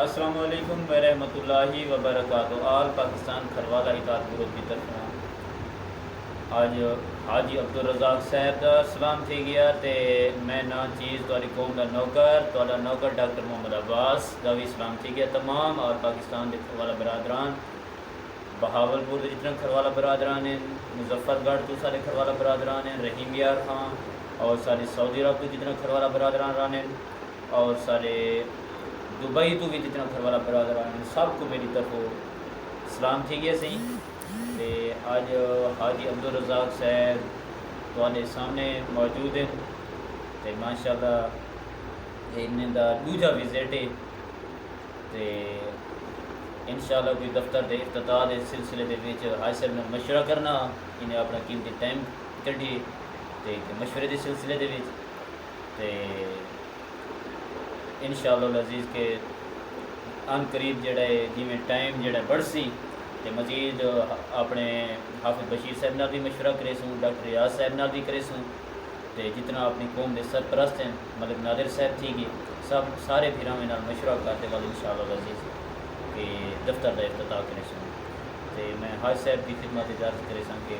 السلام علیکم ورحمۃ اللہ وبرکاتہ۔ آل پاکستان کھروالا اطاعت گروپ کی طرف آج حاجی عبدالرزاق صاحب کا سلام تھی گیا تے میں نا چیز تاری قوم کا نوکر تھوڑا نوکر ڈاکٹر محمد عباس دا بھی سلام تھی گیا تمام آل پاکستان کے کھروالا برادران، بہاولپور کے جتنا کھروالا برادران ہیں، مظفر گڑھ تو سارے کھروالا برادران ہیں، رحیم یار خان اور سارے سعودی عرب کے جتنا کھروالا برادران رہنے اور سارے دبئی تو بھی جتنا گھر والا برادران ہیں سب کو میری طرف سلام تھی گیا سی تے آج حاجی عبدالرزاق صاحب تواڈے سامنے موجود ہیں تے ماشاءاللہ انہیں دا دوجا وزٹ ہے تے انشاءاللہ کوئی دفتر دے افتتاح دے سلسلے دے وچ حاجی صاحب نے مشورہ کرنا، انہیں اپنا قیمتی ٹائم کڈھی تے مشورے دے سلسلے دے وچ تے انشاءاللہ العزیز کے ان قریب جڑا ہے جی میں ٹائم جڑا بڑھ سی تے مزید اپنے حافظ بشیر صاحب نال بھی مشورہ کرے سوں، ڈاکٹر ریاض صاحب نال بھی کرے سوں تے جتنا اپنی قوم دے سرپرست ہیں مطلب نادر صاحب تھی گی سب سارے بھیراں نال مشورہ کرتے بعد انشاءاللہ العزیز کہ دفتر دا افتتاح کرے سوں تے میں حاج صاحب کی خدمت اجازت کرے سوں کہ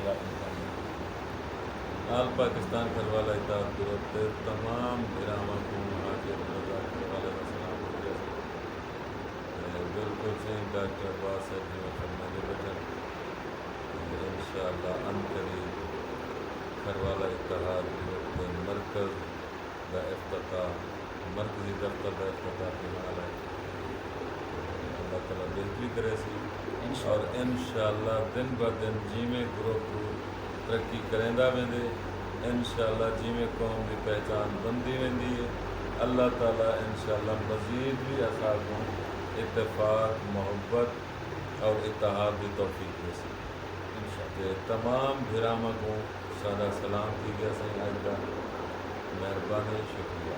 آل پاکستان کھروالا اطاعت گروپ کے تمام گراما کو حاجی عبدالرزاق کھروالا کا سلام ہو گیا بالکل سے ڈاکٹر عباس صاحب جی فرمانے بچن انشاءاللہ ان قریب کھروالا اتحاد گروپ کے مرکز کا افتتاح مرکزی دفتر کا افتتاح کے حال ہے اللہ تعالیٰ بہتری کرے سی اور انشاءاللہ دن بہ دن جیویں گروپ کو ترقی کریندا ویندے انشاءاللہ جیویں قوم کی پہچان بندی ویندی ہے اللہ تعالیٰ انشاءاللہ مزید بھی اصحابوں اتفاق محبت اور اتحاد کی توفیق دے سی تمام بھراما کو سادہ سلام کی گیا سی آج کا مہربانی شکریہ۔